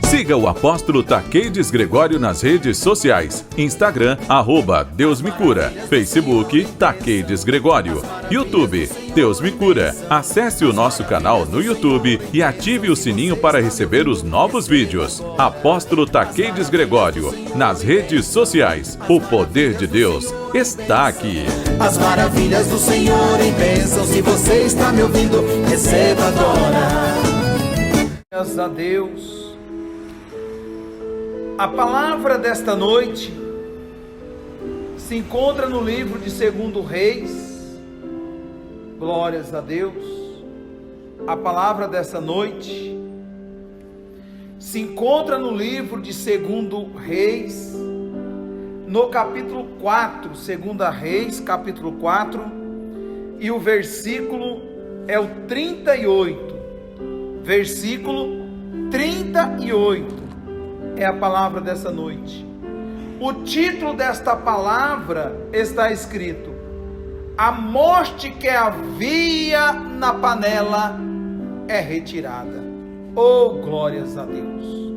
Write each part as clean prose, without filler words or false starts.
Siga o apóstolo Taqueides Gregório nas redes sociais: Instagram, @Deus me cura, Facebook, Taqueides Gregório, YouTube, Deus me cura. Acesse o nosso canal no YouTube e ative o sininho para receber os novos vídeos. Apóstolo Taqueides Gregório, nas redes sociais. O poder de Deus está aqui. As maravilhas do Senhor em bênção. Se você está me ouvindo, receba agora. Graças a Deus. A palavra desta noite se encontra no livro de 2 Reis. Glórias a Deus. A palavra dessa noite se encontra no livro de 2 Reis, no capítulo 4, 2 Reis, capítulo 4, e o versículo é o 38. Versículo 38. É a palavra dessa noite. O título desta palavra está escrito: a morte que havia na panela é retirada. Oh, glórias a Deus.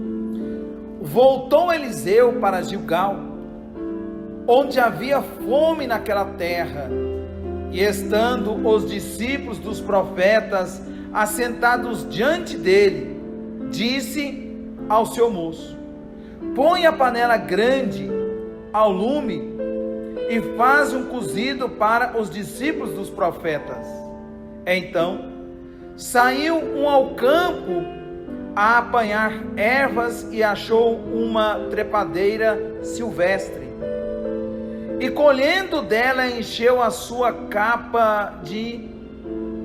Voltou Eliseu para Gilgal, onde havia fome naquela terra, e estando os discípulos dos profetas assentados diante dele, disse ao seu moço: põe a panela grande ao lume e faz um cozido para os discípulos dos profetas. Então saiu um ao campo a apanhar ervas e achou uma trepadeira silvestre, e colhendo dela encheu a sua capa de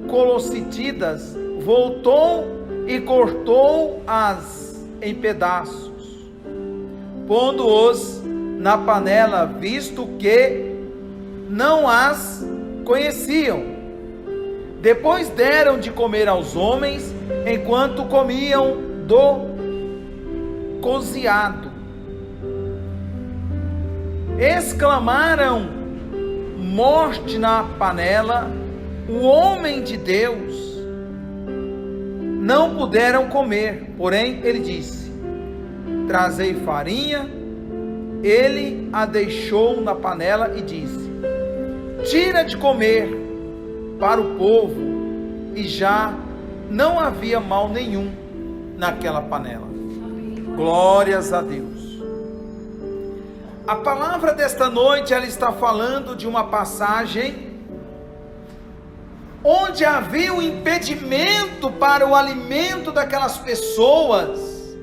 colossítidas, voltou e cortou-as em pedaços, pondo-os na panela, visto que não as conheciam. Depois deram de comer aos homens, enquanto comiam do coziado. Exclamaram: morte na panela. O homem de Deus não puderam comer, porém ele disse: trazei farinha. Ele a deixou na panela e disse: tira de comer para o povo. E já não havia mal nenhum naquela panela. Glórias a Deus. A palavra desta noite, ela está falando de uma passagem onde havia um impedimento para o alimento daquelas pessoas,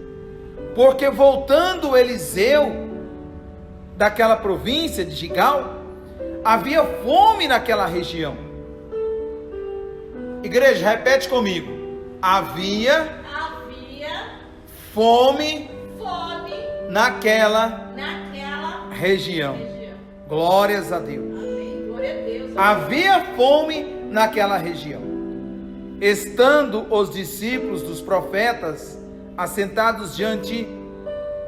porque voltando Eliseu daquela província de Gilgal, havia fome naquela região. Igreja, repete comigo: havia fome naquela região. Glórias a Deus. Havia fome naquela região. Estando os discípulos dos profetas assentados diante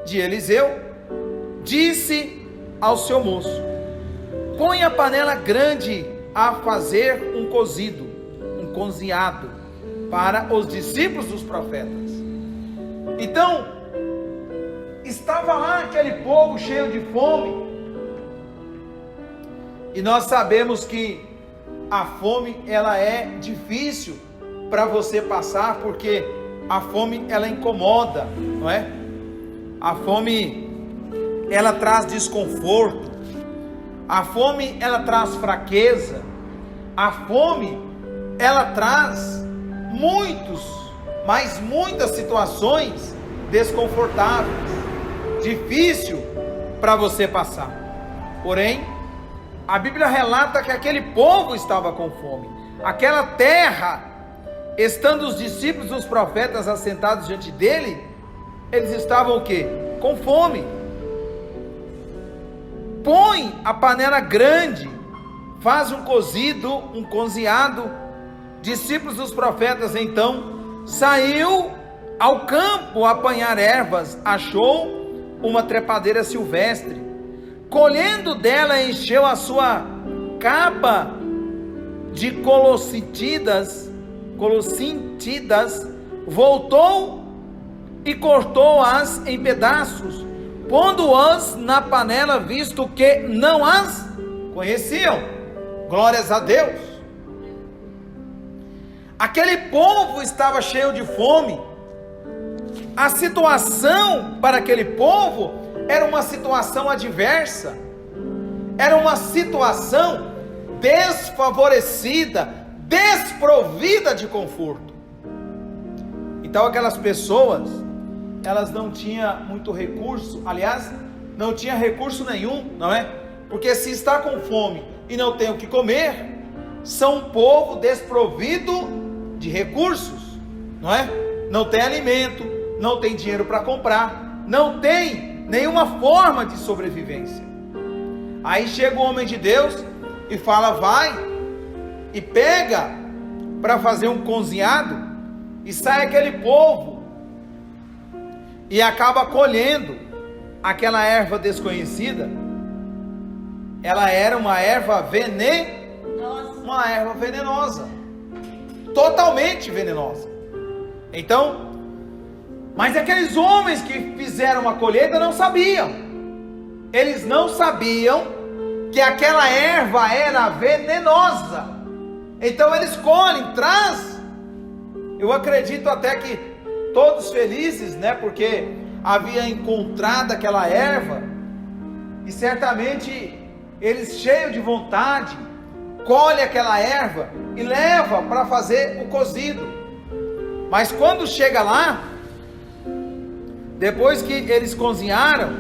de Eliseu, disse ao seu moço: põe a panela grande a fazer um cozido, um cozinhado para os discípulos dos profetas. Então, estava lá aquele povo cheio de fome, e nós sabemos que a fome, ela é difícil para você passar, porque a fome, ela incomoda, não é? A fome, ela traz desconforto. A fome, ela traz fraqueza. A fome, ela traz muitas situações desconfortáveis, difícil para você passar. Porém, a Bíblia relata que aquele povo estava com fome. Aquela terra, estando os discípulos dos profetas assentados diante dele, eles estavam o quê? Com fome. Põe a panela grande, faz um cozido, um cozinhado. Discípulos dos profetas então saiu ao campo a apanhar ervas, achou uma trepadeira silvestre, colhendo dela encheu a sua capa de colossítidas, voltou e cortou-as em pedaços, pondo-as na panela, visto que não as conheciam. Glórias a Deus. Aquele povo estava cheio de fome. A situação para aquele povo era uma situação adversa, era uma situação desfavorecida, desprovida de conforto. Então aquelas pessoas, elas não tinham muito recurso, aliás, não tinha recurso nenhum, não é? Porque se está com fome e não tem o que comer, são um povo desprovido de recursos, não é? Não tem alimento, não tem dinheiro para comprar, não tem nenhuma forma de sobrevivência. Aí chega o homem de Deus e fala: vai e pega para fazer um cozinhado, e sai aquele povo e acaba colhendo aquela erva desconhecida. Ela era uma erva venenosa, totalmente venenosa. Então, mas aqueles homens que fizeram a colheita não sabiam. Eles não sabiam que aquela erva era venenosa. Então eles colhem, traz. Eu acredito até que todos felizes, né? Porque havia encontrado aquela erva. E certamente eles, cheios de vontade, colhem aquela erva e leva para fazer o cozido. Mas quando chega lá, depois que eles cozinharam,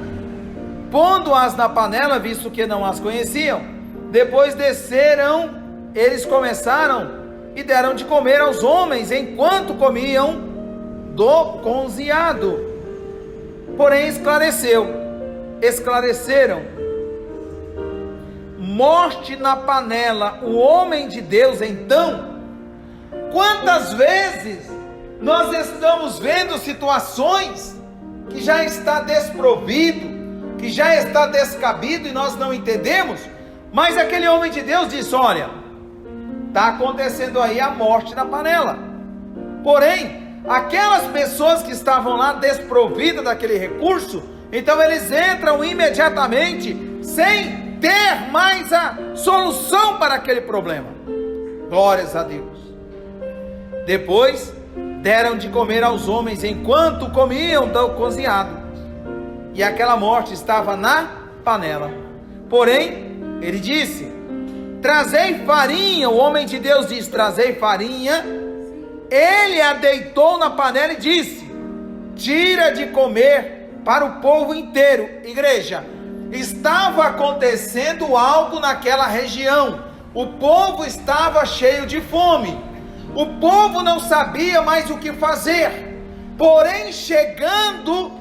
pondo-as na panela, visto que não as conheciam, depois desceram, eles começaram e deram de comer aos homens, enquanto comiam do cozinhado. Porém esclareceram, morte na panela, o homem de Deus. Então, quantas vezes nós estamos vendo situações que já está desprovido, que já está descabido, e nós não entendemos, mas aquele homem de Deus disse: olha, está acontecendo aí a morte na panela. Porém, aquelas pessoas que estavam lá desprovidas daquele recurso, então eles entram imediatamente, sem ter mais a solução para aquele problema. Glórias a Deus. Depois deram de comer aos homens enquanto comiam do cozinhado, e aquela morte estava na panela. Porém, ele disse: trazei farinha. O homem de Deus diz: trazei farinha. Ele a deitou na panela e disse: tira de comer para o povo inteiro. Igreja, estava acontecendo algo naquela região. O povo estava cheio de fome. O povo não sabia mais o que fazer. Porém, chegando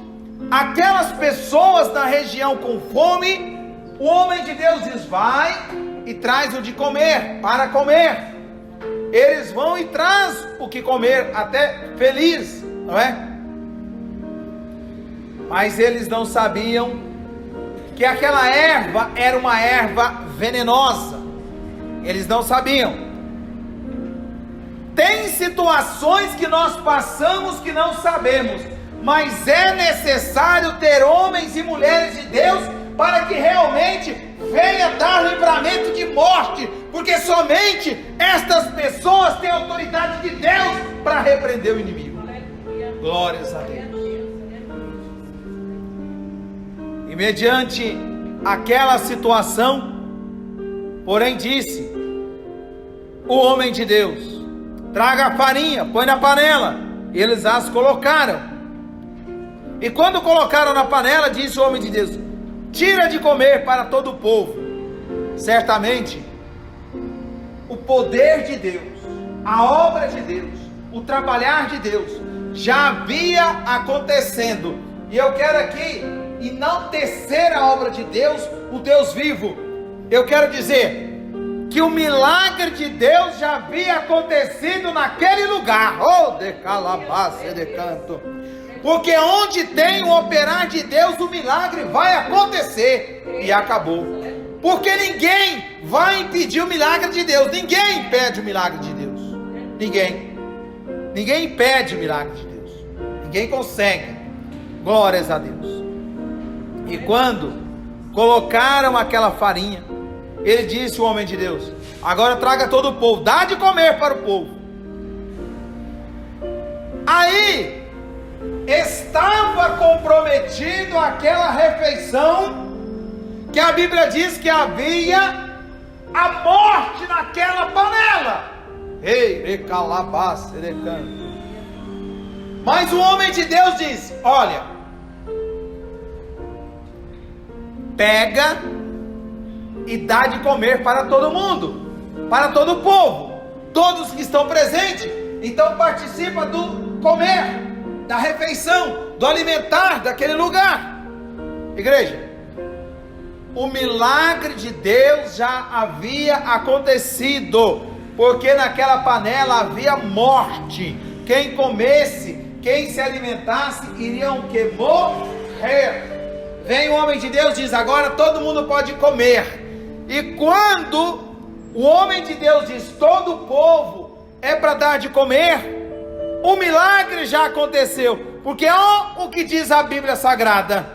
aquelas pessoas na região com fome, o homem de Deus diz: vai e traz o de comer, para comer. Eles vão e traz o que comer, até feliz, não é? Mas eles não sabiam que aquela erva era uma erva venenosa. Eles não sabiam. Tem situações que nós passamos que não sabemos, mas é necessário ter homens e mulheres de Deus para que realmente venha dar livramento de morte, porque somente estas pessoas têm autoridade de Deus para repreender o inimigo. Glórias a Deus. E mediante aquela situação, porém disse o homem de Deus: traga a farinha, põe na panela. E eles as colocaram. E quando colocaram na panela, disse o homem de Deus: tira de comer para todo o povo. Certamente, o poder de Deus, a obra de Deus, o trabalhar de Deus já havia acontecendo. E eu quero aqui enaltecer a obra de Deus, o Deus vivo. Eu quero dizer que o milagre de Deus já havia acontecido naquele lugar. Oh, de calabaça de canto. Porque onde tem o operar de Deus, o milagre vai acontecer. E acabou. Porque ninguém vai impedir o milagre de Deus. Ninguém impede o milagre de Deus. Ninguém impede o milagre de Deus. Ninguém consegue. Glórias a Deus. E quando colocaram aquela farinha, ele disse, o homem de Deus: agora traga todo o povo, dá de comer para o povo. Aí estava comprometido aquela refeição, que a Bíblia diz que havia a morte naquela panela. Ei, recalabás, recanto. Mas o homem de Deus diz: olha, pega e dá de comer para todo mundo, para todo o povo, todos que estão presentes. Então participa do comer, da refeição, do alimentar daquele lugar. Igreja, o milagre de Deus já havia acontecido, porque naquela panela havia morte. Quem comesse, quem se alimentasse, iriam que morrer. Vem o homem de Deus e diz: agora todo mundo pode comer. E quando o homem de Deus diz todo o povo é para dar de comer, o milagre já aconteceu. Porque olha o que diz a Bíblia Sagrada: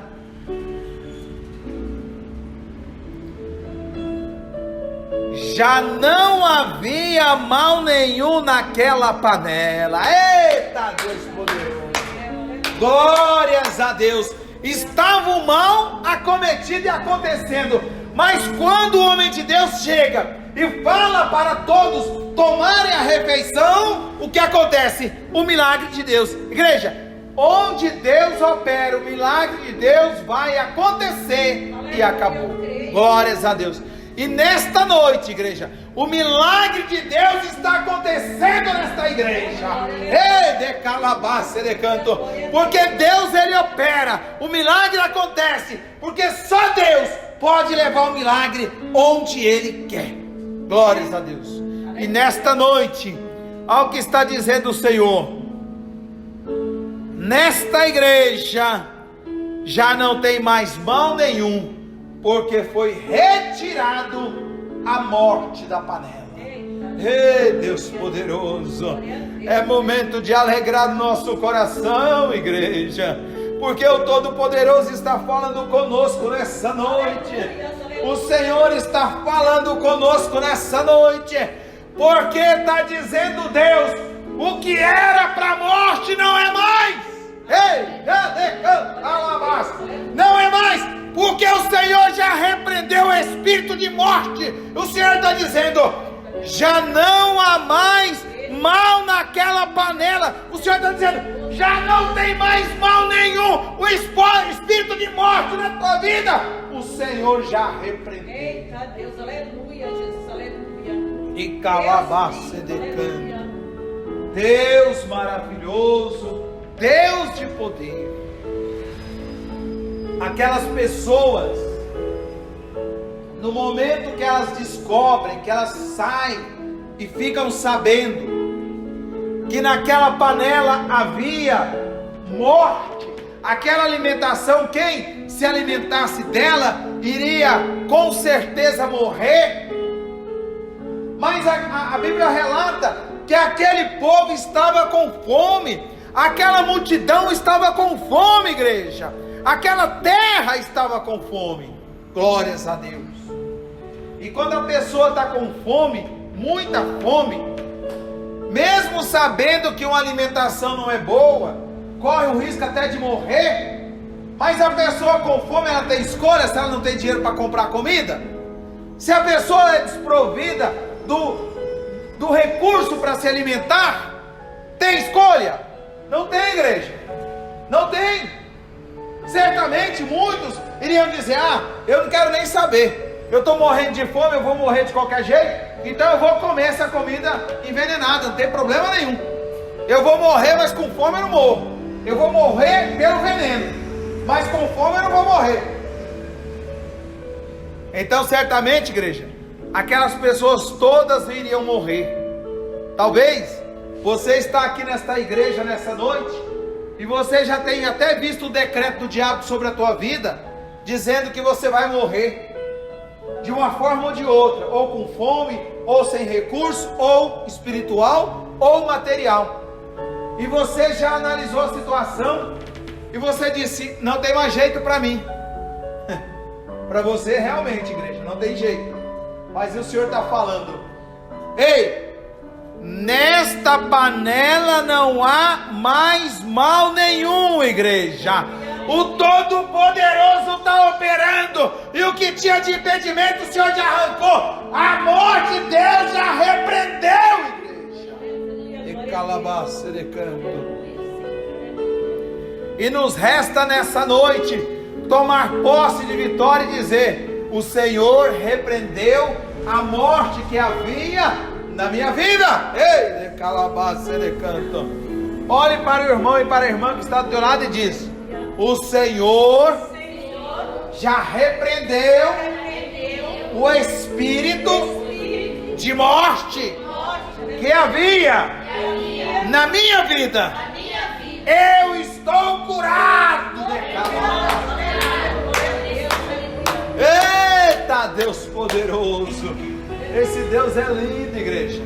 já não havia mal nenhum naquela panela. Eita Deus poderoso, glórias a Deus. Estava o mal acometido e acontecendo, mas quando o homem de Deus chega e fala para todos tomarem a refeição, o que acontece? O milagre de Deus. Igreja, onde Deus opera, o milagre de Deus vai acontecer. E acabou. Glórias a Deus. E nesta noite, igreja, o milagre de Deus está acontecendo nesta igreja. Ei, de calabaça, de canto. Porque Deus, ele opera. O milagre acontece porque só Deus pode levar o milagre onde ele quer. Glórias a Deus. E nesta noite, ao que está dizendo o Senhor, nesta igreja já não tem mais mal nenhum, porque foi retirado a morte da panela. Ei, Deus poderoso, é momento de alegrar nosso coração, igreja, porque o Todo-Poderoso está falando conosco nessa noite. O Senhor está falando conosco nessa noite, porque está dizendo Deus: o que era para a morte não é mais. Ei, não é mais, porque o Senhor já repreendeu o espírito de morte. O Senhor está dizendo: já não há mais mal naquela panela. O Senhor está dizendo: já não tem mais mal nenhum. O espírito de morte na tua vida, o Senhor já repreendeu. Eita Deus, aleluia, Jesus, aleluia. E calabaça de canto. Deus maravilhoso, Deus de poder. Aquelas pessoas, no momento que elas descobrem, que elas saem e ficam sabendo que naquela panela havia morte, aquela alimentação, quem se alimentasse dela iria com certeza morrer. Mas a Bíblia relata que aquele povo estava com fome, aquela multidão estava com fome, igreja. Aquela terra estava com fome. Glórias a Deus. E quando a pessoa está com fome, muita fome, mesmo sabendo que uma alimentação não é boa, corre o risco até de morrer. Mas a pessoa com fome, ela tem escolha se ela não tem dinheiro para comprar comida? Se a pessoa é desprovida do recurso para se alimentar, tem escolha? Não tem, igreja. Não tem. Certamente muitos iriam dizer: ah, eu não quero nem saber, eu estou morrendo de fome, eu vou morrer de qualquer jeito, então eu vou comer essa comida envenenada, não tem problema nenhum. Eu vou morrer, mas com fome eu não morro. Eu vou morrer pelo veneno, mas com fome eu não vou morrer. Então certamente, igreja, aquelas pessoas todas iriam morrer. Talvez você está aqui nesta igreja nessa noite e você já tem até visto o decreto do diabo sobre a tua vida, dizendo que você vai morrer de uma forma ou de outra, ou com fome, ou sem recurso, ou espiritual, ou material. e você já analisou a situação e você disse: não tem mais jeito para mim. Para você realmente, igreja, não tem jeito. Mas o Senhor está falando: ei, nesta panela não há mais mal nenhum, igreja. O Todo-Poderoso está operando, e o que tinha de impedimento o Senhor já arrancou. A morte de Deus já repreendeu, igreja. E calabaça de canto. E nos resta nessa noite tomar posse de vitória e dizer: o Senhor repreendeu a morte que havia na minha vida. Ei, de calabaça de canto. Olhe para o irmão e para a irmã que está do teu lado e diz: o Senhor já repreendeu o espírito de morte que havia na minha vida. Eu estou curado. Eita, Deus poderoso. Esse Deus é lindo, igreja.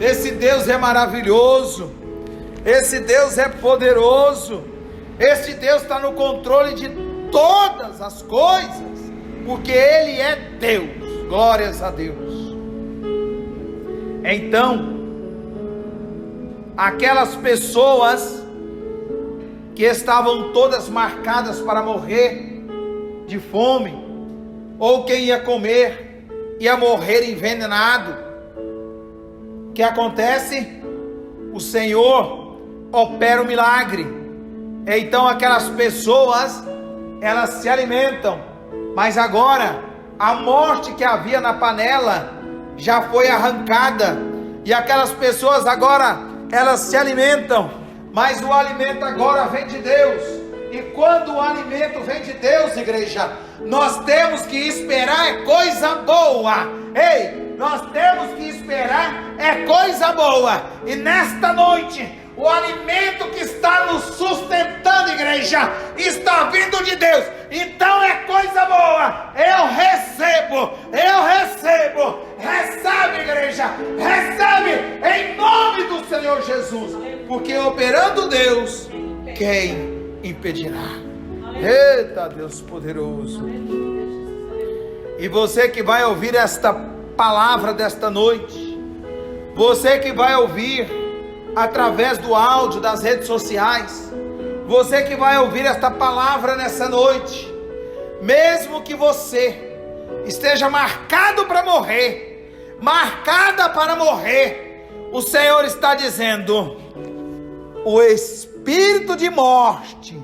Esse Deus é maravilhoso. Esse Deus é poderoso. Esse Deus está no controle de todas as coisas, porque Ele é Deus. Glórias a Deus. Então, aquelas pessoas que estavam todas marcadas para morrer de fome, ou quem ia comer ia morrer envenenado, o que acontece? O Senhor opera o milagre. Então aquelas pessoas, elas se alimentam, mas agora a morte que havia na panela já foi arrancada, e aquelas pessoas agora, elas se alimentam, mas o alimento agora vem de Deus. E quando o alimento vem de Deus, igreja, nós temos que esperar coisa boa. Ei, nós temos que esperar coisa boa. E nesta noite, o alimento que está nos sustentando, igreja, está vindo de Deus. Então é coisa boa. Eu recebo. Recebe, igreja. Recebe em nome do Senhor Jesus. Porque operando Deus, quem impedirá? Eita, Deus poderoso. E você que vai ouvir esta palavra desta noite, você que vai ouvir através do áudio das redes sociais, você que vai ouvir esta palavra nessa noite, mesmo que você esteja marcado para morrer, marcada para morrer, o Senhor está dizendo: o espírito de morte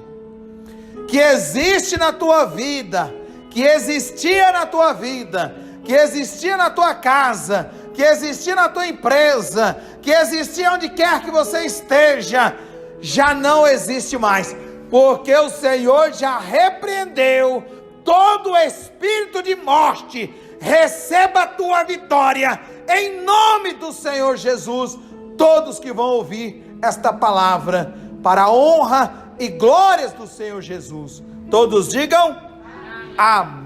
que existe na tua vida, que existia na tua vida, que existia na tua casa, que existia na tua empresa, que existia onde quer que você esteja, já não existe mais, porque o Senhor já repreendeu todo o espírito de morte. Receba a tua vitória em nome do Senhor Jesus. Todos que vão ouvir esta palavra, para a honra e glórias do Senhor Jesus, todos digam amém.